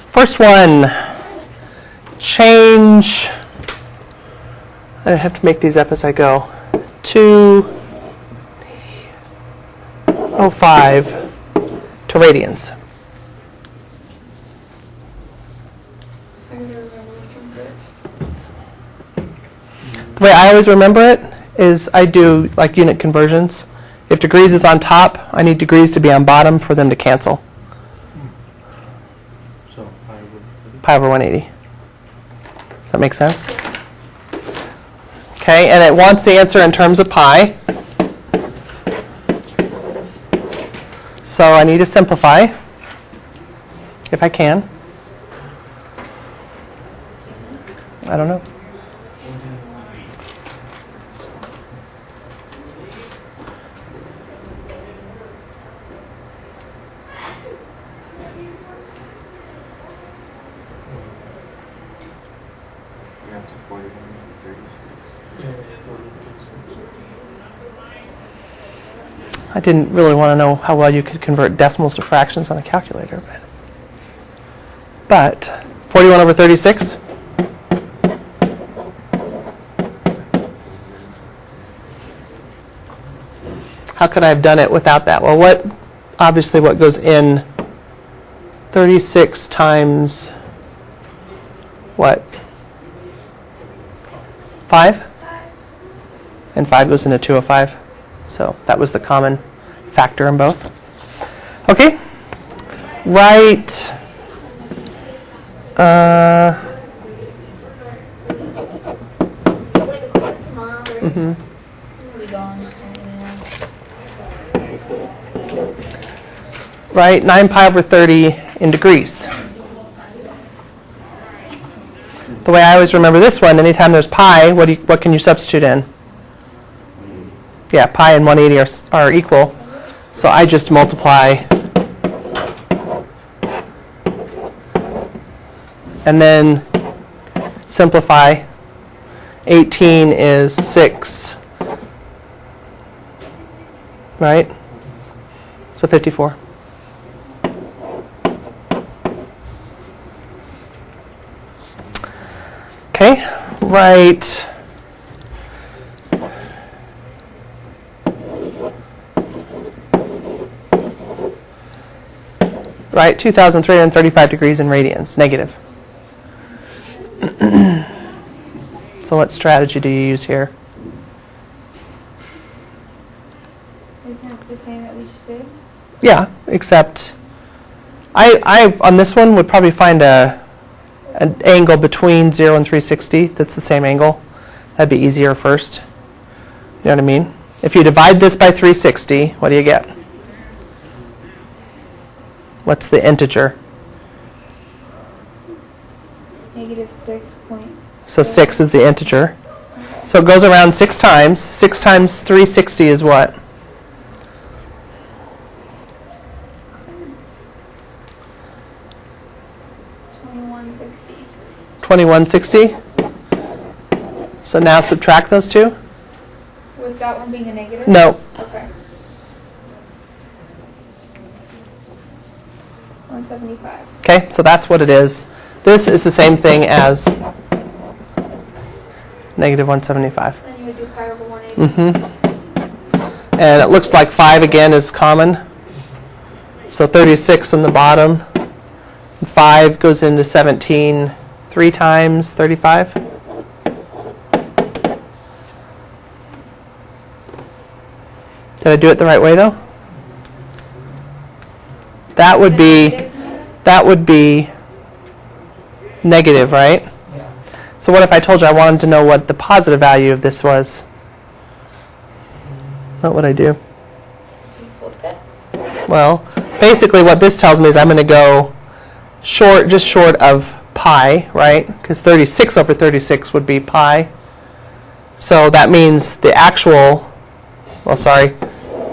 First one, change, I have to make these up as I go, 205 to radians. The way I always remember it is I do like unit conversions. If degrees is on top, I need degrees to be on bottom for them to cancel. So Pi over 180. Does that make sense? Okay, and it wants the answer in terms of pi. So I need to simplify, if I can. I don't know. I didn't really want to know how well you could convert decimals to fractions on a calculator, but 41 over 36. How could I have done it without that? Well, obviously what goes in 36 times what? 5? And 5 goes into 205. So that was the common factor in both. Okay. Write Right, 9 pi over 30 in degrees. The way I always remember this one, anytime there's pi, what can you substitute in? Yeah, pi and 180 are equal. So I just multiply. And then simplify. 18 is 6. Right? So 54. Okay, right. Right, 2,335 degrees in radians, negative. So what strategy do you use here? Isn't it the same that we just did? Yeah, except I on this one would probably find an angle between 0 and 360 that's the same angle. That'd be easier first. You know what I mean? If you divide this by 360, what do you get? What's the integer? Negative 6 point. So 6 is the integer. So it goes around 6 times. 6 times 360 is what? $21.60. So now subtract those two. With that one being a negative? No. Okay. 175. Okay, so that's what it is. This is the same thing as negative 175. Then you would do pi over 180. And it looks like 5 again is common. So 36 on the bottom. 5 goes into 17 3 times 35. Did I do it the right way though? That would be negative, right? Yeah. So what if I told you I wanted to know what the positive value of this was? What would I do? Well, basically what this tells me is I'm going to go just short of pi, right? Because 36 over 36 would be pi. So that means the actual,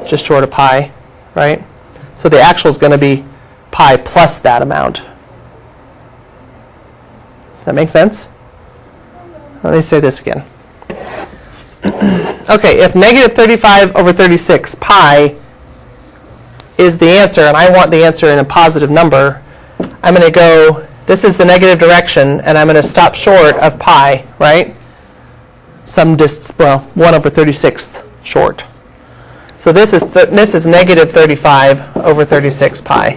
just short of pi, right? So the actual is going to be pi plus that amount. Does that make sense? Let me say this again. Okay, if negative 35 over 36 pi is the answer, and I want the answer in a positive number, I'm going to go This is the negative direction, and I'm going to stop short of pi, right? Some distance, well, 1 over 36th short. So this is negative 35 over 36 pi,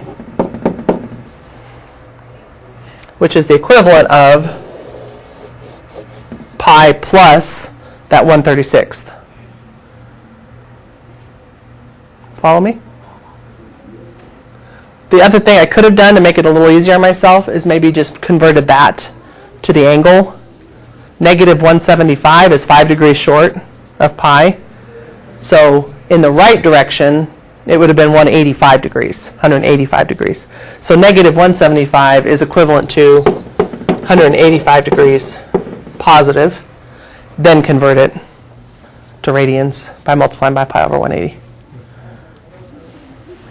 which is the equivalent of pi plus that 1/36. Follow me? The other thing I could have done to make it a little easier on myself is maybe just converted that to the angle. Negative 175 is 5 degrees short of pi. So in the right direction, it would have been 185 degrees, 185 degrees. So negative 175 is equivalent to 185 degrees positive. Then convert it to radians by multiplying by pi over 180.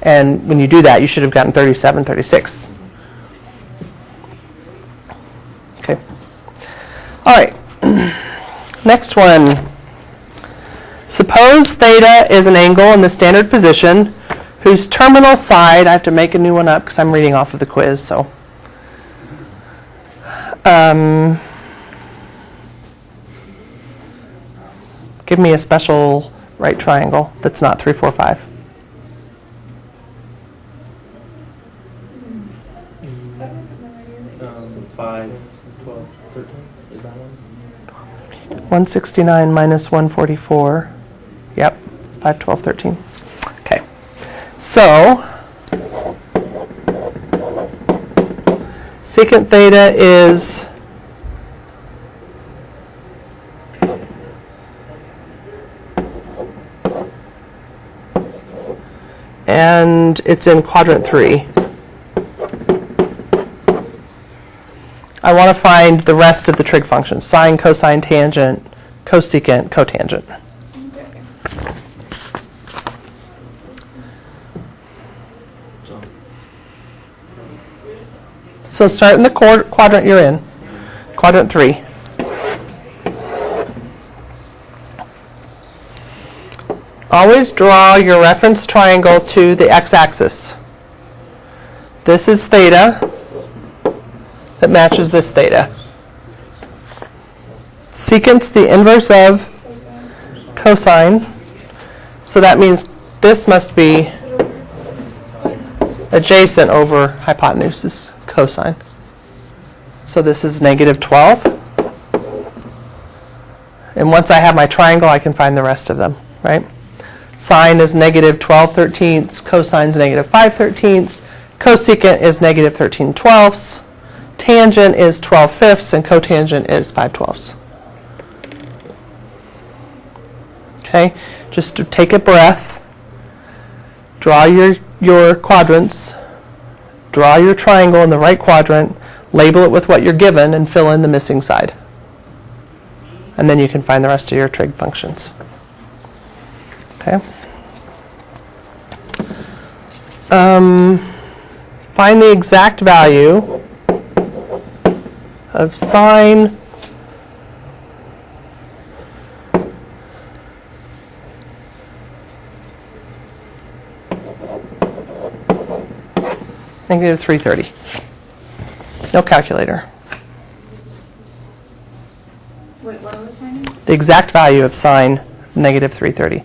And when you do that, you should have gotten 37, 36. Okay. All right. Next one. Suppose theta is an angle in the standard position whose terminal side, I have to make a new one up because I'm reading off of the quiz, so. Give me a special right triangle that's not 3, 4, 5. 5, 12, 13. Is that one? 169 minus 144. Yep, 5, 12, 13. Okay. So, secant theta is and it's in quadrant 3. I want to find the rest of the trig functions: sine, cosine, tangent, cosecant, cotangent. So start in the quadrant you're in, quadrant 3. Always draw your reference triangle to the x-axis. This is theta that matches this theta. Secant's the inverse of cosine, so that means this must be adjacent over hypotenuse is cosine. So this is negative 12. And once I have my triangle, I can find the rest of them, right? Sine is negative 12/13, cosine is negative 5/13, cosecant is negative 13/12, tangent is 12/5, and cotangent is 5/12. Okay, just to take a breath, draw your quadrants, draw your triangle in the right quadrant, label it with what you're given, and fill in the missing side. And then you can find the rest of your trig functions. Okay. Find the exact value of sine negative 330. No calculator. Wait, what are we finding? The exact value of sine negative 330.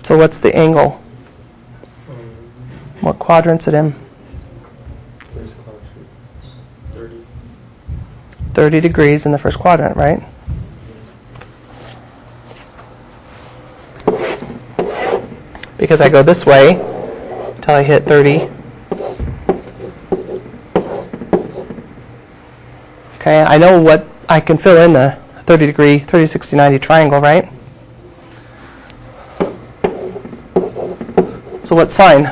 So what's the angle? What quadrant's it in? Where's the clock? 30. 30 degrees in the first quadrant, right? Because I go this way until I hit 30. Okay, I know what I can fill in the 30 degree, 30, 60, 90 triangle, right? So what's sine?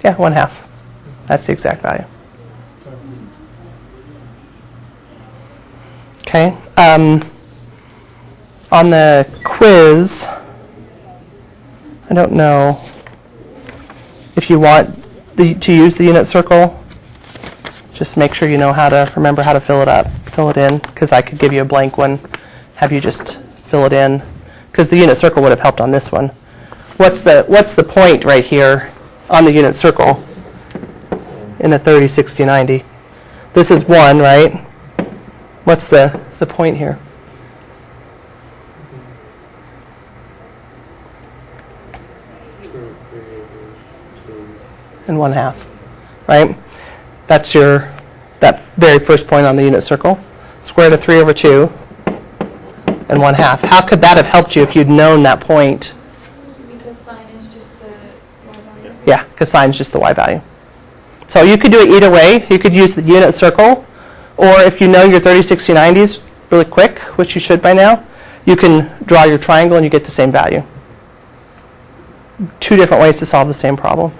Yeah, 1/2. That's the exact value. Okay. On the quiz, I don't know if you want to use the unit circle. Just make sure you know how to remember how to fill it in, because I could give you a blank one, have you just fill it in. because the unit circle would have helped on this one. What's the point right here on the unit circle in a 30, 60, 90? This is 1, right? What's the point here? And 1/2, right? That's that very first point on the unit circle. Square root of 3 over 2 and 1/2. How could that have helped you if you'd known that point? Because sine is just the y value. Yeah, because sine is just the y value. So you could do it either way. You could use the unit circle, or if you know your 30, 60, 90s really quick, which you should by now, you can draw your triangle and you get the same value. 2 different ways to solve the same problem.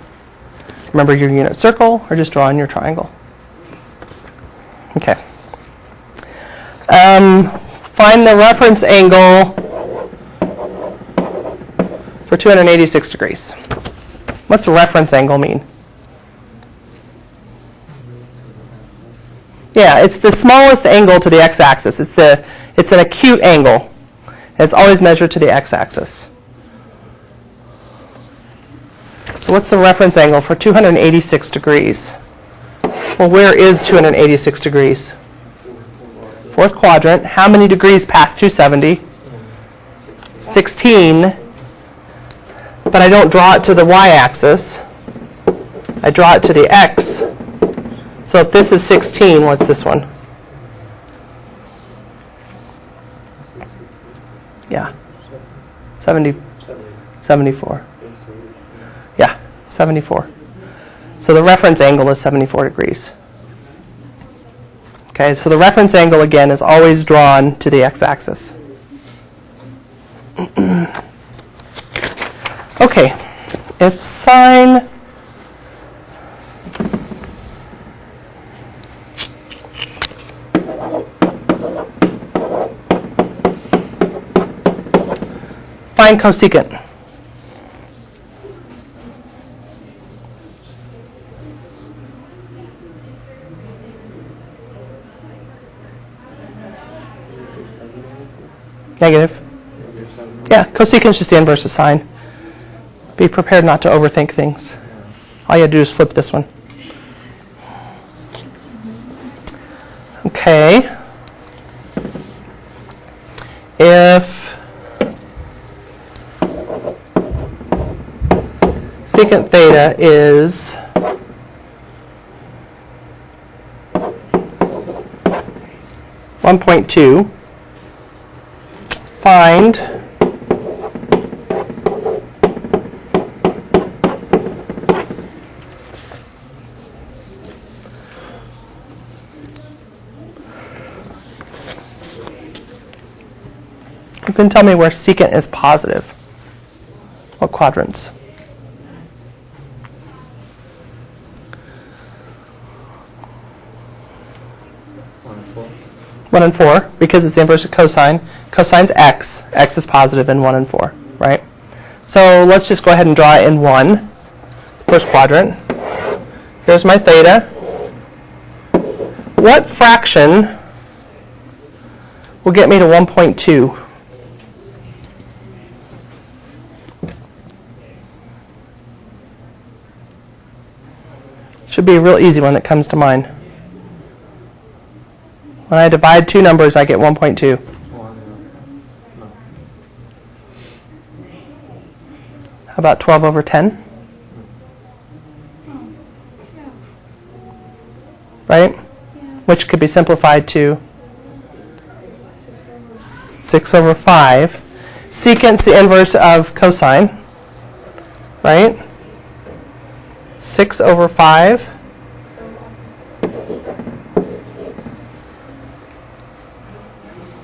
Remember your unit circle or just drawing your triangle. Okay. Find the reference angle for 286 degrees. What's a reference angle mean? Yeah, it's the smallest angle to the x-axis. It's an acute angle. It's always measured to the x-axis. So what's the reference angle for 286 degrees? Well, where is 286 degrees? Fourth quadrant. How many degrees past 270? 16. But I don't draw it to the y-axis. I draw it to the x. So if this is 16, what's this one? Yeah. 74. Yeah, 74. So the reference angle is 74 degrees. Okay, so the reference angle, again, is always drawn to the x-axis. Okay, if sine find cosecant. Negative. Yeah, cosecant is just the inverse of sine. Be prepared not to overthink things. All you have to do is flip this one. Okay. If secant theta is (1.2), find you can tell me where secant is positive. What quadrants? 1 and 4, because it's the inverse of cosine. Cosine's x. X is positive in 1 and 4, right? So let's just go ahead and draw it in 1, first quadrant. Here's my theta. What fraction will get me to 1.2? Should be a real easy one that comes to mind. When I divide two numbers, I get 1.2. How about 12 over 10? Right? Which could be simplified to 6 over 5. Secant's the inverse of cosine. Right? 6 over 5.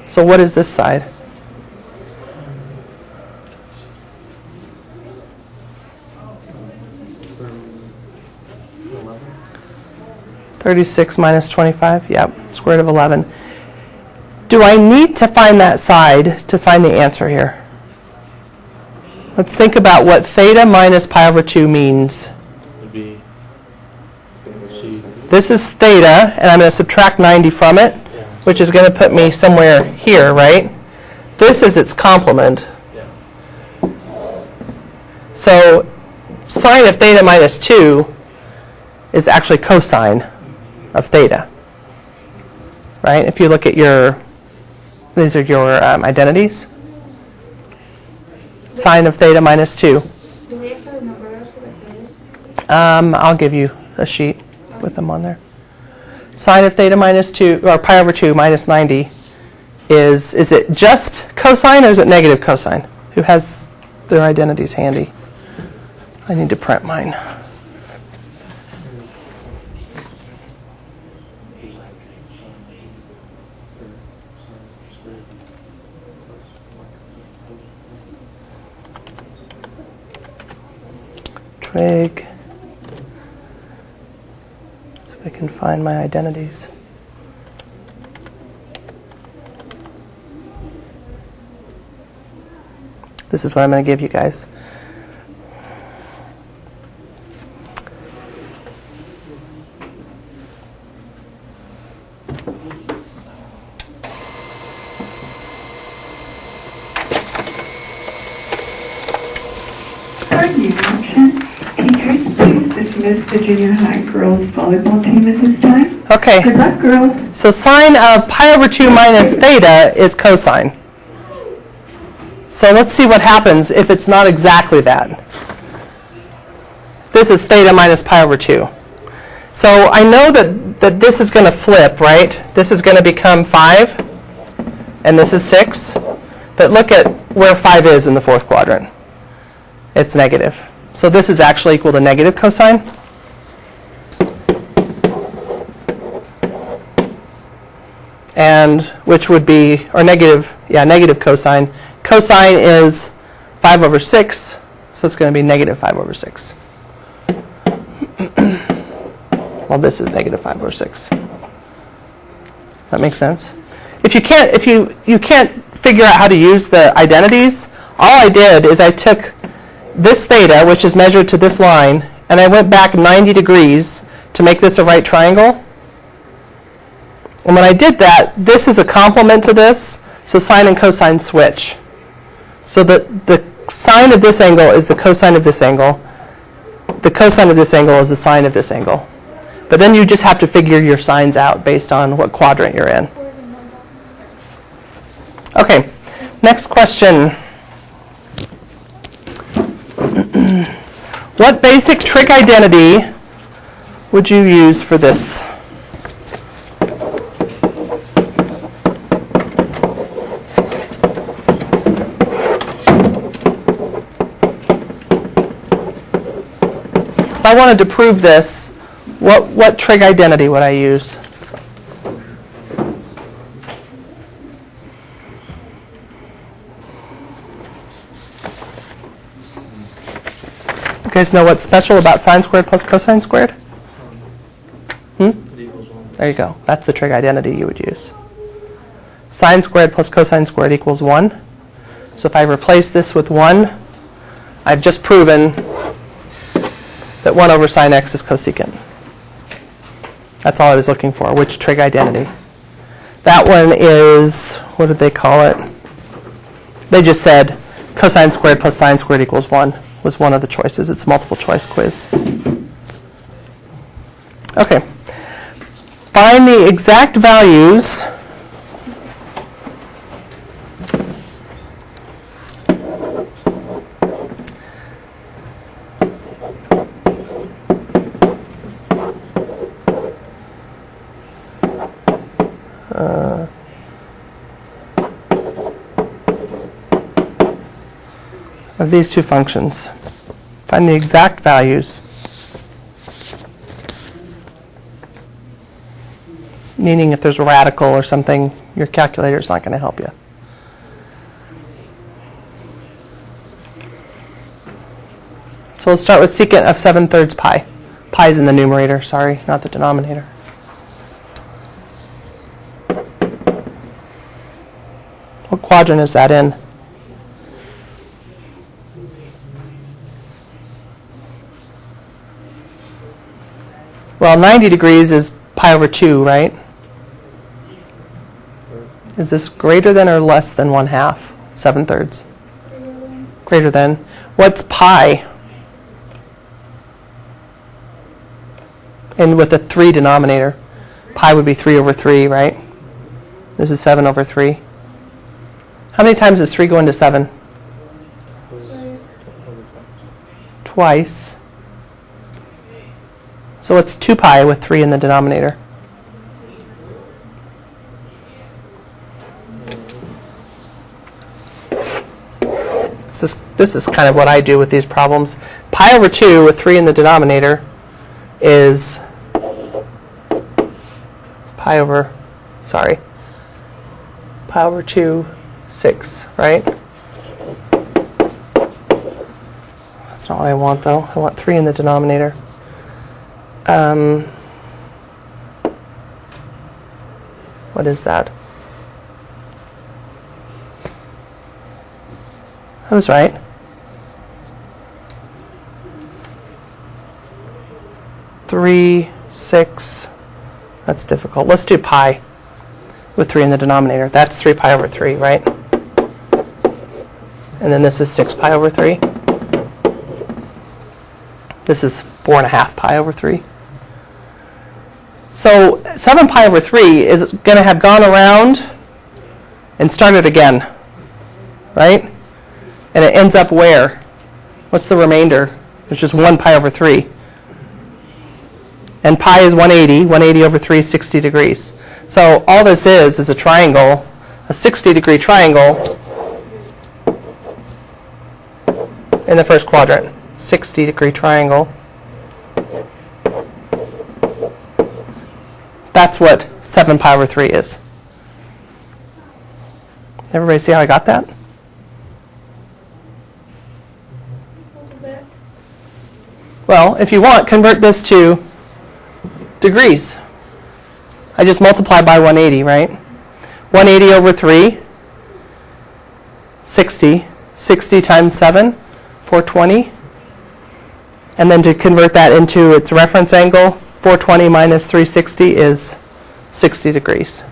So what is this side? (36 minus 25). Yep, square root of 11. Do I need to find that side to find the answer here? Let's think about what theta minus pi over 2 means. This is theta, and I'm going to subtract 90 from it, which is going to put me somewhere here, right? This is its complement. Yeah. So sine of theta minus 2 is actually cosine of theta. Right? If you look at these are your identities. Sine of theta minus 2. Do we have to number those for the quiz? I'll give you a sheet with them on there. Sine of theta minus 2, or pi over 2 minus 90 is it just cosine or is it negative cosine? Who has their identities handy? I need to print mine. Trig. So I can find my identities. This is what I'm going to give you guys. Pardon the interruption. Teachers, please dismiss the junior high girls volleyball team at this time. Okay. Good luck, girls. So sine of pi over 2 minus theta is cosine. So let's see what happens if it's not exactly that. This is theta minus pi over 2. So I know that this is going to flip, right? This is going to become 5, and this is 6. But look at where 5 is in the fourth quadrant. It's negative. So this is actually equal to negative cosine. And which would be, or negative, negative cosine. Cosine is 5 over 6, so it's going to be negative 5 over 6. Well, this is negative 5 over 6. That makes sense? If you can't figure out how to use the identities, all I did is I took this theta, which is measured to this line, and I went back 90 degrees to make this a right triangle. And when I did that, this is a complement to this, so sine and cosine switch. So the sine of this angle is the cosine of this angle. The cosine of this angle is the sine of this angle. But then you just have to figure your sines out based on what quadrant you're in. Okay, next question. What basic trig identity would you use for this? If I wanted to prove this, what trig identity would I use? You guys know what's special about sine squared plus cosine squared? It equals 1. There you go. That's the trig identity you would use. Sine squared plus cosine squared equals 1. So if I replace this with 1, I've just proven that 1 over sine x is cosecant. That's all I was looking for, which trig identity. That one is, what did they call it? They just said cosine squared plus sine squared equals 1 was one of the choices. It's a multiple choice quiz. Okay. Find the exact values of these two functions. Find the exact values. Meaning if there's a radical or something, your calculator is not going to help you. So let's start with secant of 7/3 pi. Pi is in the numerator, sorry, not the denominator. What quadrant is that in? Well, 90 degrees is pi over 2, right? Is this greater than or less than 1/2? 7/3? Greater than. What's pi? And with a 3 denominator. Pi would be 3 over 3, right? This is 7 over 3. How many times does 3 go into 7? Twice. So it's 2 pi with 3 in the denominator. This is kind of what I do with these problems. Pi over 2 with 3 in the denominator is pi over 2, 6, right? That's not what I want, though. I want 3 in the denominator. What is that? I was right. 3, 6. That's difficult. Let's do pi with 3 in the denominator. That's 3 pi over 3, right? And then this is 6 pi over 3. This is 4.5 pi over 3. So 7 pi over 3 is going to have gone around and started again, right? And it ends up where? What's the remainder? There's just 1 pi over 3. And pi is 180. 180 over 3 is 60 degrees. So all this is a triangle, a 60-degree triangle in the first quadrant. 60-degree triangle. That's what 7 pi over 3 is. Everybody see how I got that? Well, if you want, convert this to degrees. I just multiply by 180, right? 180 over 3, 60. 60 times 7, 420. And then to convert that into its reference angle, 420 minus 360 is 60 degrees.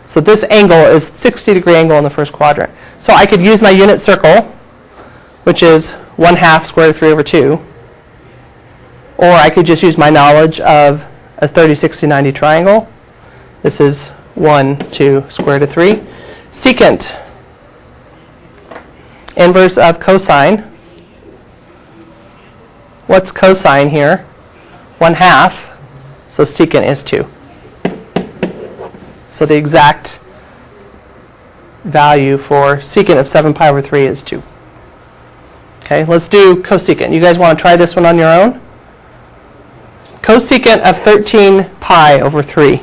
So this angle is 60-degree angle in the first quadrant. So I could use my unit circle, which is 1/2 square root of 3 over 2. Or I could just use my knowledge of a 30, 60, 90 triangle. This is 1, 2, square root of 3. Secant, inverse of cosine. What's cosine here? 1/2. So secant is 2. So the exact value for secant of 7 pi over 3 is 2. Okay, let's do cosecant. You guys want to try this one on your own? Cosecant of 13 pi over 3.